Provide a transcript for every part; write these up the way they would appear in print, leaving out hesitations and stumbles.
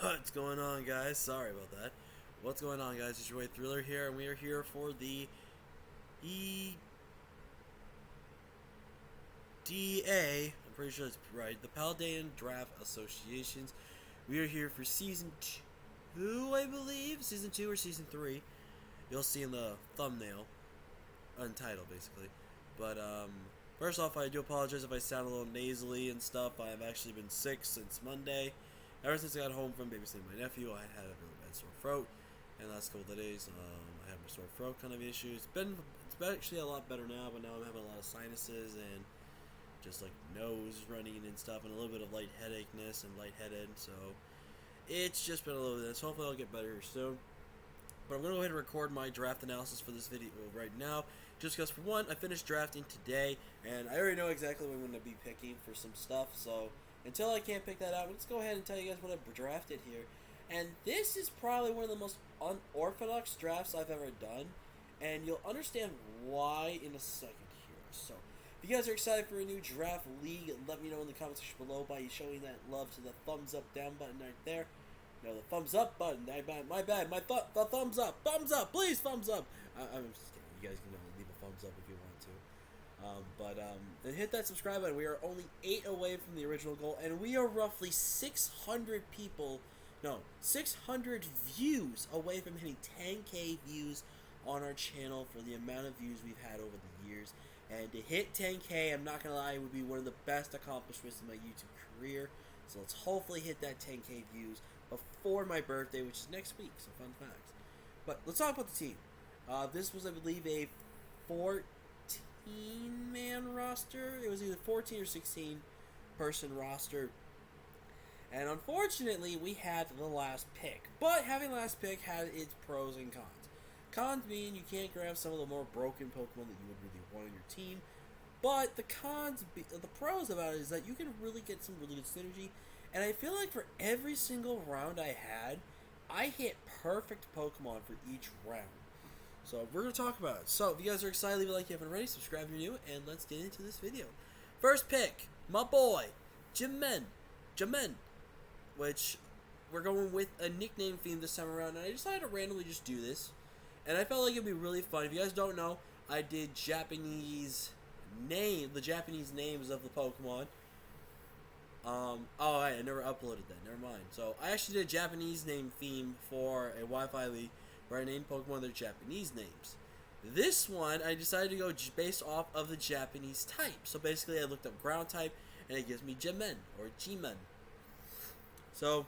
What's going on, guys? Sorry about that. What's going on, guys? It's your way Thriller here, and we are here for the EDA. I'm pretty sure it's right. The Paldean Draft Associations. We are here for season 2, I believe. Season 2 or season 3. You'll see in the thumbnail, untitled basically. But first off, I do apologize if I sound a little nasally and stuff. I have actually been sick since Monday. Ever since I got home from babysitting my nephew, I had a really bad sore throat. And the last couple of days, I have my sore throat kind of issues. It's actually a lot better now, but now I'm having a lot of sinuses and just like nose running and stuff, and a little bit of light headache-ness and lightheaded. So it's just been a little bit of this. Hopefully I'll get better soon. But I'm going to go ahead and record my draft analysis for this video right now. Just because, for one, I finished drafting today, and I already know exactly what I'm going to be picking for some stuff. So until I can't pick that out, let's go ahead and tell you guys what I've drafted here. And this is probably one of the most unorthodox drafts I've ever done. And you'll understand why in a second here. So if you guys are excited for a new draft league, let me know in the comment section below by showing that love to the thumbs up down button right there. No, the thumbs up button. My bad. The thumbs up. Thumbs up. Please, thumbs up. I'm just kidding. You guys can leave a thumbs up if you want to. And hit that subscribe button. We are only 8 away from the original goal, and we are roughly 600 views away from hitting 10K views on our channel for the amount of views we've had over the years. And to hit 10K, I'm not going to lie, would be one of the best accomplishments in my YouTube career. So let's hopefully hit that 10K views before my birthday, which is next week. So fun facts. But let's talk about the team. This was, I believe, a 14-man roster. It was either 14 or 16-person roster. And unfortunately, we had the last pick. But having the last pick had its pros and cons. Cons mean you can't grab some of the more broken Pokemon that you would really want on your team. But the pros about it is that you can really get some really good synergy. And I feel like for every single round I had, I hit perfect Pokemon for each round. So we're going to talk about it. So if you guys are excited, leave a like if you haven't already, subscribe if you're new, and let's get into this video. First pick, my boy, Jimen, which we're going with a nickname theme this time around, and I decided to randomly just do this. And I felt like it'd be really fun. If you guys don't know, I did the Japanese names of the Pokemon. I never uploaded that. Never mind. So I actually did a Japanese name theme for a Wi-Fi league where I named Pokemon their Japanese names. This one, I decided to go based off of the Japanese type. So basically, I looked up ground type, and it gives me Jimen or Jimen. So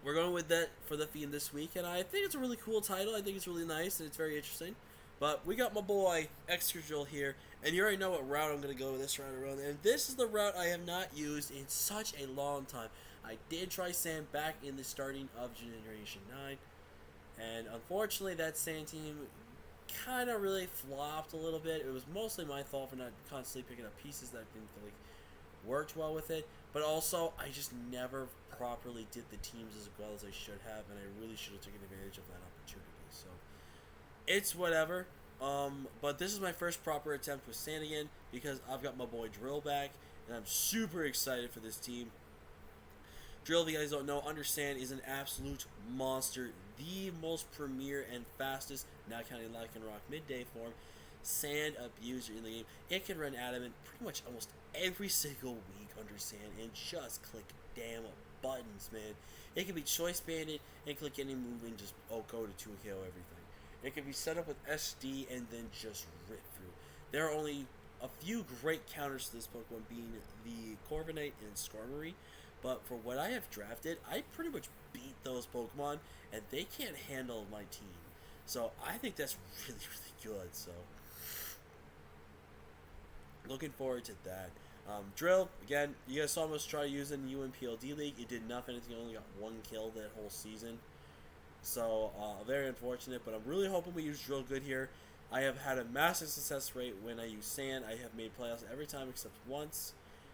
we're going with that for the theme this week, and I think it's a really cool title. I think it's really nice, and it's very interesting. But we got my boy Excadrills here, and you already know what route I'm going to go with this round around. And this is the route I have not used in such a long time. I did try Sand back in the starting of Generation 9, and unfortunately that Sand team kind of really flopped a little bit. It was mostly my fault for not constantly picking up pieces that didn't really worked well with it, but also I just never properly did the teams as well as I should have, and I really should have taken advantage of that opportunity. So it's whatever. But this is my first proper attempt with Sand again because I've got my boy Drill back, and I'm super excited for this team. Drill, if you guys don't know, Under Sand is an absolute monster, the most premier and fastest, not counting Lycanroc midday form, Sand abuser in the game. It can run Adamant pretty much almost every single week under Sand and just click damn buttons, man. It can be choice banded and click any move and just go to 2KO everything. It can be set up with SD and then just rip through. There are only a few great counters to this Pokemon, being the Corviknight and Skarmory, but for what I have drafted, I pretty much beat those Pokemon, and they can't handle my team. So I think that's really, really good. So looking forward to that. Drill, again, you guys saw us try using the UMPLD League. It did nothing. It only got 1 kill that whole season. So, very unfortunate, but I'm really hoping we use Drill good here. I have had a massive success rate when I use Sand. I have made playoffs every time except once,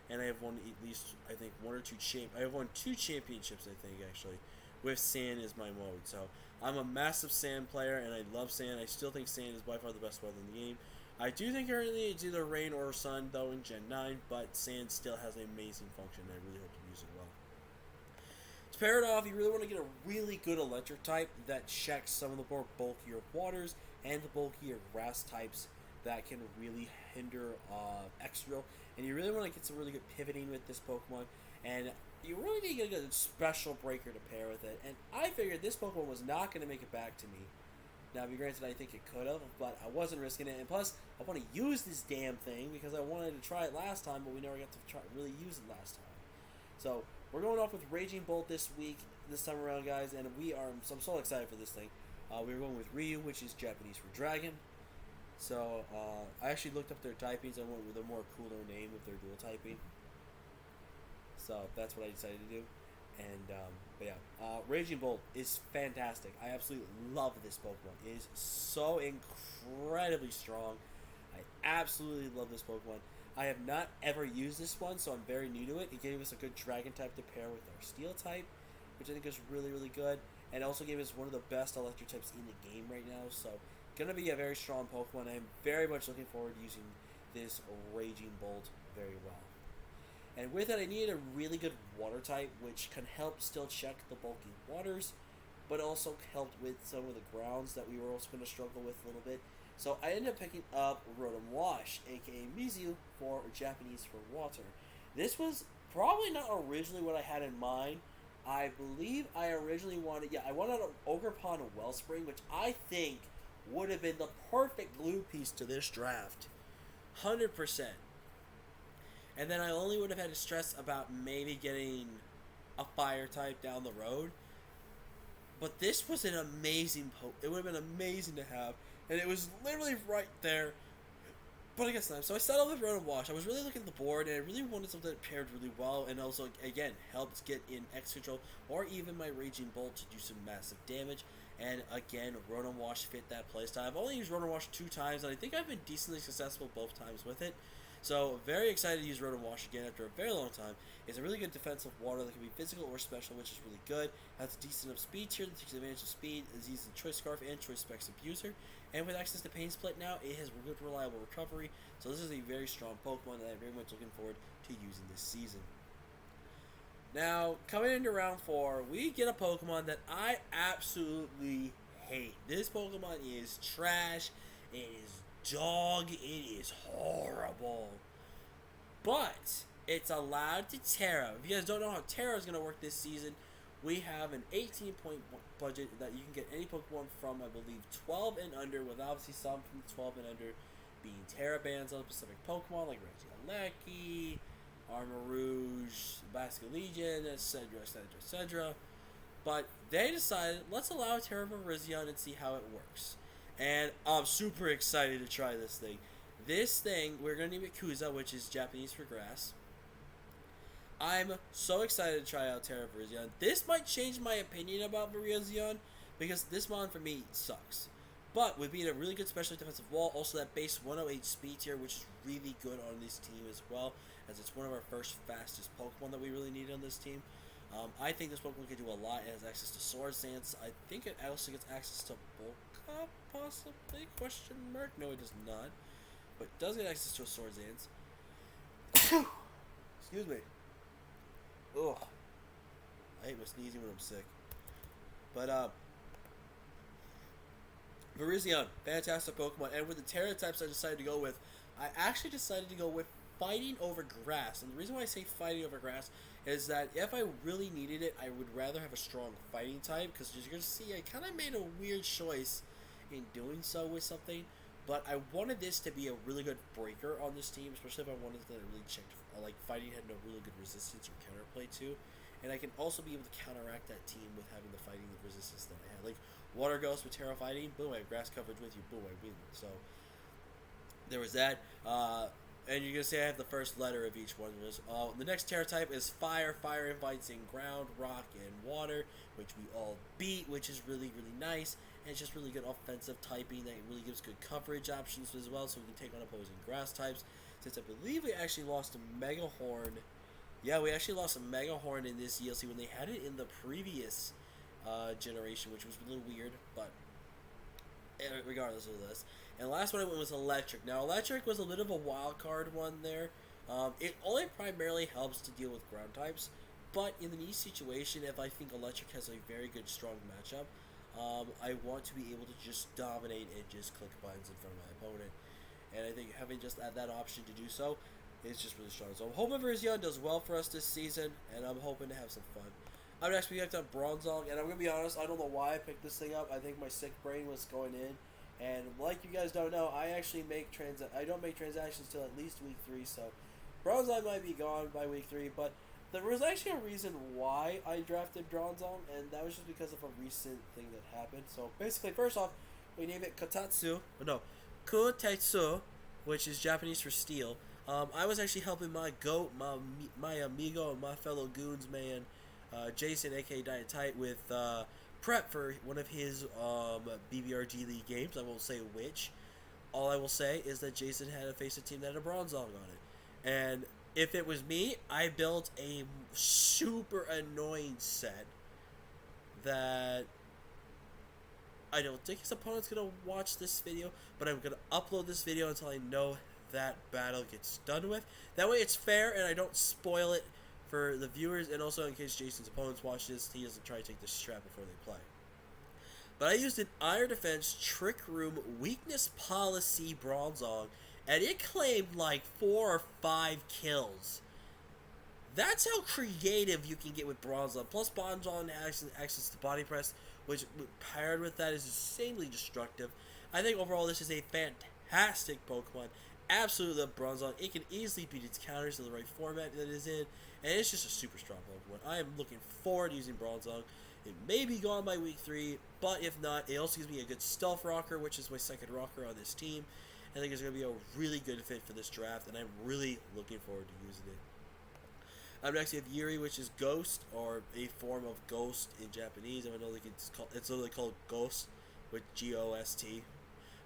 and I have won at least, I think, 1 or 2 I have won 2 championships, I think, actually, with Sand as my mode. So, I'm a massive Sand player, and I love Sand. I still think Sand is by far the best weather in the game. I do think currently it's either Rain or Sun, though, in Gen 9, but Sand still has an amazing function, and I really hope to use it well. To pair it off, you really want to get a really good electric type that checks some of the more bulkier waters and the bulkier grass types that can really hinder Excadrill. And you really want to get some really good pivoting with this Pokemon. And you really need to get a special breaker to pair with it. And I figured this Pokemon was not going to make it back to me. Now, be granted, I think it could have, but I wasn't risking it. And plus, I want to use this damn thing because I wanted to try it last time, but we never got to really use it last time. So, we're going off with Raging Bolt this time around, guys, and I'm so excited for this thing. We're going with Ryu, which is Japanese for dragon. So, I actually looked up their typings and went with a more cooler name of their dual typing. So, that's what I decided to do. And, but yeah, Raging Bolt is fantastic. I absolutely love this Pokemon. It is so incredibly strong. I absolutely love this Pokemon. I have not ever used this one, so I'm very new to it. It gave us a good dragon type to pair with our steel type, which I think is really, really good. And also gave us one of the best electric types in the game right now. So, gonna be a very strong Pokemon. I'm very much looking forward to using this Raging Bolt very well. And with it, I needed a really good water type, which can help still check the bulky waters, but also helped with some of the grounds that we were also going to struggle with a little bit. So I ended up picking up Rotom Wash, aka Mizu, for Japanese for water. This was probably not originally what I had in mind. I believe I originally wanted, I wanted an Ogerpon Wellspring, which I think would have been the perfect glue piece to this draft. 100%. And then I only would have had to stress about maybe getting a fire type down the road. But this was an amazing it would have been amazing to have. And it was literally right there. But I guess not. So I settled with Rotom Wash. I was really looking at the board, and I really wanted something that paired really well, and also, again, helped get in Excadrill or even my Raging Bolt to do some massive damage. And again, Rotom Wash fit that playstyle. I've only used Rotom Wash 2 times, and I think I've been decently successful both times with it. So, very excited to use Rotom Wash again after a very long time. It's a really good defensive water that can be physical or special, which is really good. Has a decent enough speed tier that takes advantage of speed, is used in Choice Scarf and Choice Specs Abuser. And with access to Pain Split now, it has good reliable recovery. So this is a very strong Pokemon that I'm very much looking forward to using this season. Now, coming into round 4, we get a Pokemon that I absolutely hate. This Pokemon is trash. It is dog. It is horrible. But it's allowed to Terra. If you guys don't know how Terra is going to work this season, we have an 18-point budget that you can get any Pokemon from, I believe, 12 and under, with obviously some from 12 and under being Terra bans on specific Pokemon like Regieleki, Armarouge, Basket Legion, etc., etc., etc. But they decided, let's allow Terra Virizion and see how it works. And I'm super excited to try this thing. This thing, we're going to name it Kuza, which is Japanese for grass. I'm so excited to try out Terra Virizion. This might change my opinion about Virizion, because this mon for me sucks. But with being a really good special defensive wall, also that base 108 speed tier, which is really good on this team as well, as it's one of our first fastest Pokemon that we really need on this team. I think this Pokemon can do a lot. It has access to Swords Dance. I think it also gets access to Bulk Up, possibly? Question mark? No, it does not. But it does get access to a Swords Dance. Excuse me. Ugh. I hate my sneezing when I'm sick. But, Virizion, fantastic Pokemon. And with the Terra types I decided to go with, I actually decided to go with Fighting over Grass. And the reason why I say Fighting over Grass is that if I really needed it, I would rather have a strong Fighting type. Because as you're going to see, I kind of made a weird choice in doing so with something. But I wanted this to be a really good breaker on this team, especially if I wanted to really check, like, Fighting had no really good resistance or counterplay to. And I can also be able to counteract that team with having the fighting resistance that I had. Like, Water Ghost with Terra Fighting, boom, I have grass coverage with you, boom, I win. So, there was that. And you're going to say I have the first letter of each one of those. The next Terra type is Fire. Fire invites in Ground, Rock, and Water, which we all beat, which is really, really nice. And it's just really good offensive typing that really gives good coverage options as well, so we can take on opposing grass types. Since I believe we actually lost a Mega Horn. Yeah, we actually lost a Mega Horn in this DLC when they had it in the previous generation, which was a little weird, but regardless of this. And the last one I went was Electric. Now, Electric was a bit of a wild card one there. It only primarily helps to deal with ground types, But in the me situation, if I think Electric has a very good, strong matchup, I want to be able to just dominate and just click buttons in front of my opponent. And I think having just that option to do so is just really strong. So I'm hoping Virizion does well for us this season, and I'm hoping to have some fun. Up next, we have done Bronzong, and I'm going to be honest, I don't know why I picked this thing up. I think my sick brain was going in. And like you guys don't know, I actually I don't make transactions till at least week 3, so Bronzong might be gone by week 3, but there was actually a reason why I drafted Bronzong, and that was just because of a recent thing that happened. So basically, first off, we name it Kotetsu, which is Japanese for steel. I was actually helping my goat, my amigo, and my fellow goons man, Jason, aka Diet Tight, with prep for one of his BBRG League games. I won't say which. All I will say is that Jason had to face a team that had a Bronzong on it. And if it was me, I built a super annoying set that I don't think his opponent's going to watch this video, but I'm going to upload this video until I know that battle gets done with. That way it's fair and I don't spoil it for the viewers, and also in case Jason's opponents watch this, he doesn't try to take the strap before they play. But I used an Iron Defense Trick Room Weakness Policy Bronzong, and it claimed like 4 or 5 kills. That's how creative you can get with Bronzong. Plus Bronzong has access to Body Press, which paired with that is insanely destructive. I think overall this is a fantastic Pokemon. Absolutely love Bronzong. It can easily beat its counters in the right format that it is in, and it's just a super strong Pokemon. I am looking forward to using Bronzong. It may be gone by week 3, but if not, it also gives me a good Stealth Rocker, which is my second rocker on this team. I think it's going to be a really good fit for this draft, and I'm really looking forward to using it. Up next, we have Yuri, which is Ghost, or a form of Ghost in Japanese. I don't know, it's literally called Ghost, with G-O-S-T.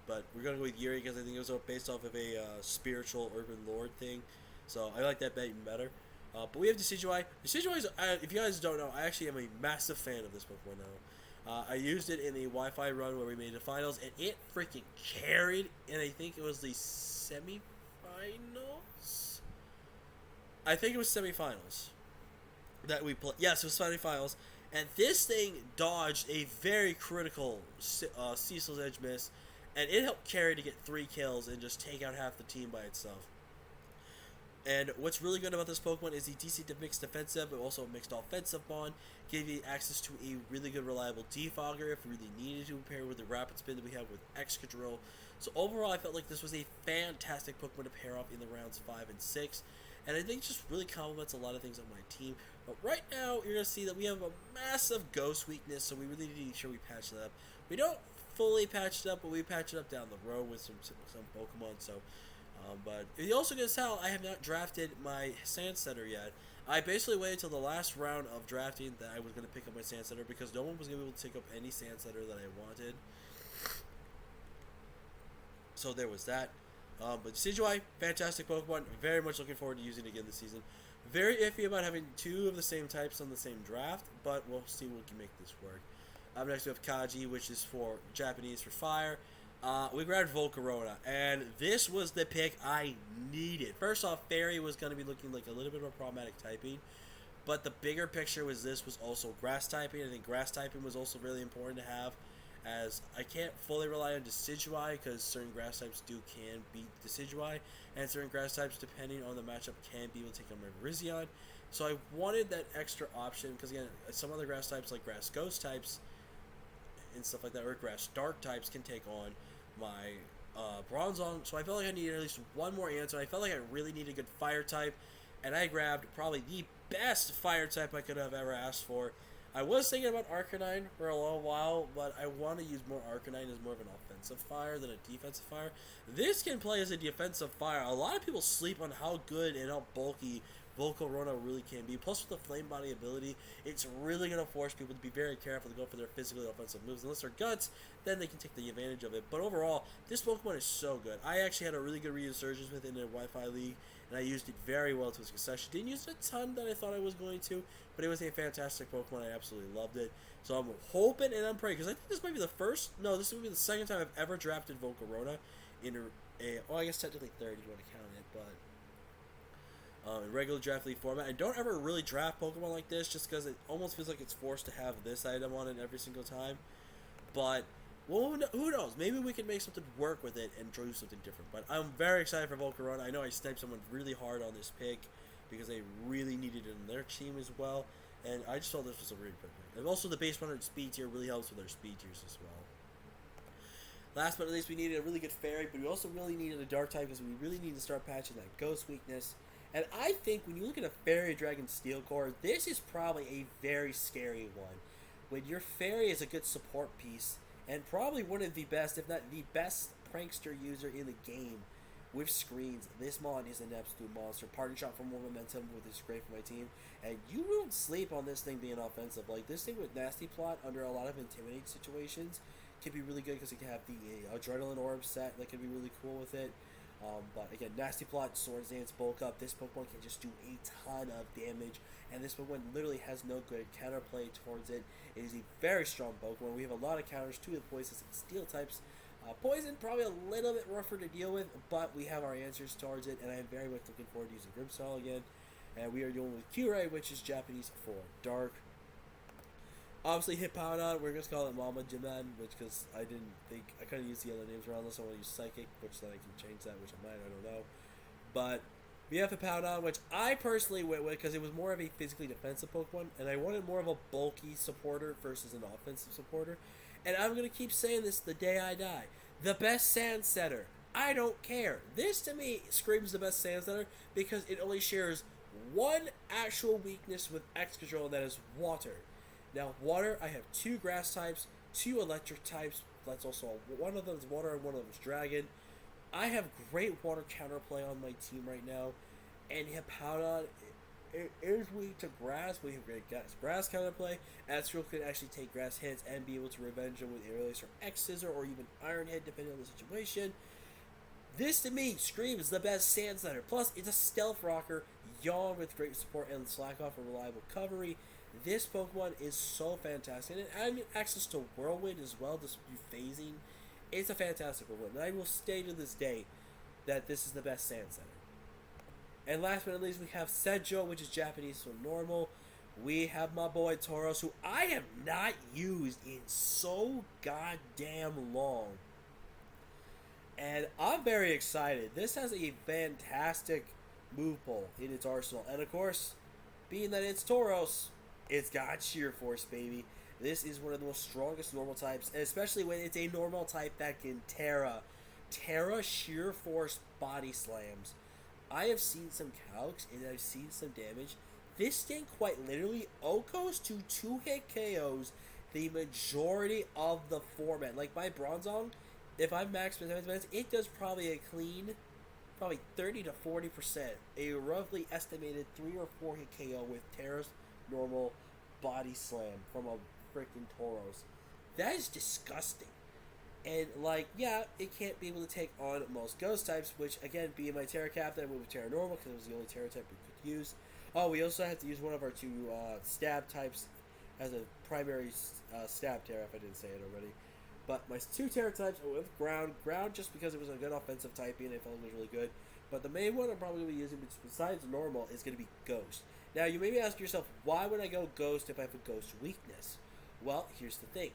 But we're going to go with Yuri because I think it was based off of a spiritual urban lord thing. So I like that bet even better. But we have Decidueye. Decidueye, if you guys don't know, I actually am a massive fan of this Pokemon now. I used it in the Wi-Fi run where we made the finals, and it freaking carried. And I think it was the semifinals. I think it was semifinals that we played. Yes, it was semifinals. And this thing dodged a very critical Cecil's Edge miss, and it helped carry to get 3 kills and just take out half the team by itself. And what's really good about this Pokemon is the DC mixed defensive, but also mixed offensive bond. Gave you access to a really good, reliable defogger if we really needed to, pair with the rapid spin that we have with Excadrill. So overall, I felt like this was a fantastic Pokemon to pair off in the rounds 5 and 6. And I think it just really complements a lot of things on my team. But right now, you're going to see that we have a massive Ghost weakness, so we really need to make sure we patch that up. We don't fully patch it up, but we patch it up down the road with some Pokemon, so... but you also can tell I have not drafted my Sand Setter yet. I basically waited till the last round of drafting that I was going to pick up my Sand Setter because no one was going to be able to take up any Sand Setter that I wanted. So there was that. But Decidueye, fantastic Pokemon. Very much looking forward to using it again this season. Very iffy about having 2 of the same types on the same draft, but we'll see what we can make this work. Up next we have Kaji, which is for Japanese for fire. We grabbed Volcarona, and this was the pick I needed. First off, Fairy was going to be looking like a little bit of a problematic typing, but the bigger picture was this was also grass typing. I think grass typing was also really important to have, as I can't fully rely on Decidueye because certain grass types can beat Decidueye, and certain grass types, depending on the matchup, can be able to take on my Virizion. So I wanted that extra option because, again, some other grass types like grass ghost types and stuff like that, or grass dark types, can take on my Bronzong. So I felt like I needed at least one more answer. I felt like I really needed a good fire type, and I grabbed probably the best fire type I could have ever asked for. I was thinking about Arcanine for a little while, but I want to use more Arcanine as more of an offensive fire than a defensive fire. This can play as a defensive fire. A lot of people sleep on how good and how bulky Volcarona really can be. Plus, with the Flame Body ability, it's really going to force people to be very careful to go for their physically offensive moves. Unless they're guts, then they can take the advantage of it. But overall, this Pokemon is so good. I actually had a really good resurgence with it in a Wi-Fi league, and I used it very well to its success. Didn't use it a ton that I thought I was going to, but it was a fantastic Pokemon. I absolutely loved it. So I'm hoping and I'm praying, because I think this might be the first, no, this will be the second time I've ever drafted Volcarona in well, I guess technically third if you want to count it, but in regular draft league format. I don't ever really draft Pokemon like this just because it almost feels like it's forced to have this item on it every single time. But, well, who knows? Maybe we can make something work with it and do something different. But I'm very excited for Volcarona. I know I sniped someone really hard on this pick because they really needed it in their team as well. And I just thought this was a really good pick. And also the base 100 speed tier really helps with our speed tiers as well. Last but not least, we needed a really good fairy, but we also really needed a dark type because we really need to start patching that ghost weakness. And I think when you look at a fairy dragon steel core, this is probably a very scary one. When your fairy is a good support piece, and probably one of the best, if not the best prankster user in the game with screens, this mod is an absolute monster. Parting shot for more momentum, which is great for my team. And you won't sleep on this thing being offensive. Like, this thing with Nasty Plot under a lot of intimidate situations can be really good because it can have the Adrenaline Orb set that can be really cool with it. But again, Nasty Plot, Swords Dance, Bulk Up, this Pokemon can just do a ton of damage, and this Pokemon literally has no good counterplay towards it. It is a very strong Pokemon. We have a lot of counters to the Poisons and Steel types. Poison, probably a little bit rougher to deal with, but we have our answers towards it, and I am very much looking forward to using Grimmsnarl again. And we are dealing with Kyurei, which is Japanese for Dark. Obviously, Hippowdon, we're going to call it Mama Jiman, which, because I couldn't use the other names around unless I want to use Psychic, which then I can change that, which I might, I don't know. But we have Hippowdon, which I personally went with because it was more of a physically defensive Pokemon, and I wanted more of a bulky supporter versus an offensive supporter. And I'm going to keep saying this the day I die. The best Sand Setter. I don't care. This, to me, screams the best Sand Setter because it only shares one actual weakness with Excadrill, and that is water. Now, water, I have 2 grass types, 2 electric types. That's also one of them is water and one of them is dragon. I have great water counterplay on my team right now, and Hippowdon it is weak to grass. We have great grass counterplay. Astral can actually take grass hits and be able to revenge them with Air Release or X Scissor or even Iron Head, depending on the situation. This, to me, screams the best Sand Setter. Plus, it's a Stealth Rocker, Yawn with great support and Slack Off for reliable recovery. This Pokemon is so fantastic. And adding access to Whirlwind as well, just phasing. It's a fantastic Pokemon. And I will stay to this day that this is the best Sand Setter. And last but not least, we have Sejo, which is Japanese for normal. We have my boy Tauros, who I have not used in so goddamn long. And I'm very excited. This has a fantastic move pool in its arsenal. And of course, being that it's Tauros, it's got Sheer Force, baby. This is one of the most strongest normal types, and especially when it's a normal type that can Terra. Terra Sheer Force Body Slams. I have seen some calcs, and I've seen some damage. This thing quite literally OHKOs to 2-hit KOs the majority of the format. Like my Bronzong, if I'm max defense, it does probably a clean, probably 30 to 40%. A roughly estimated 3 or 4 hit KO with Terra's normal body slam from a freaking Tauros. That is disgusting. And, like, yeah, it can't be able to take on most ghost types, which, again, being my Terra Captain, I went with Terra Normal because it was the only Terra type we could use. Oh, we also have to use one of our 2 stab types as a primary stab Terra, if I didn't say it already. But my 2 Terra types are with Ground. Ground just because it was a good offensive typing, and I felt it was really good. But the main one I'm probably going to be using, besides Normal, is going to be Ghost. Now, you may be asking yourself, why would I go Ghost if I have a Ghost weakness? Well, here's the thing.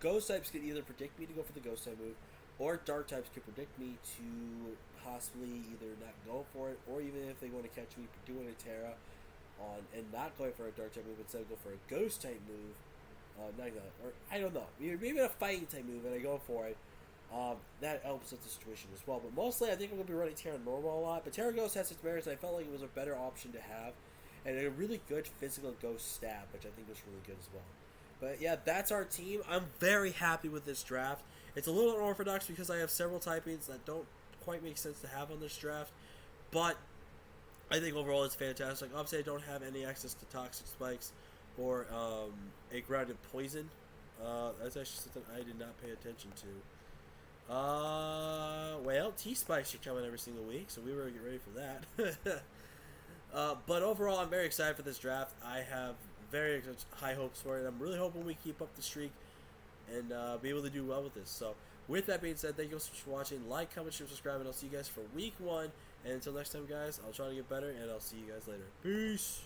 Ghost types can either predict me to go for the Ghost type move, or Dark types can predict me to possibly either not go for it, or even if they want to catch me doing a Terra on and not going for a Dark type move, instead of go for a Ghost type move, or I don't know, maybe a fighting type move, and I go for it. That helps with the situation as well. But mostly, I think I'm going to be running Terra Normal a lot. But Terra Ghost has its merits, and I felt like it was a better option to have, and a really good physical Ghost stab, which I think was really good as well. But yeah, that's our team. I'm very happy with this draft. It's a little unorthodox because I have several typings that don't quite make sense to have on this draft. But I think overall it's fantastic. Obviously, I don't have any access to Toxic Spikes or a Grounded Poison. That's actually something I did not pay attention to. Well, T-Spikes are coming every single week, so we better get ready for that. But overall, I'm very excited for this draft. I have very high hopes for it. I'm really hoping we keep up the streak and be able to do well with this. So, with that being said, thank you so much for watching. Like, comment, share, subscribe, and I'll see you guys for week 1 And until next time, guys, I'll try to get better, and I'll see you guys later. Peace.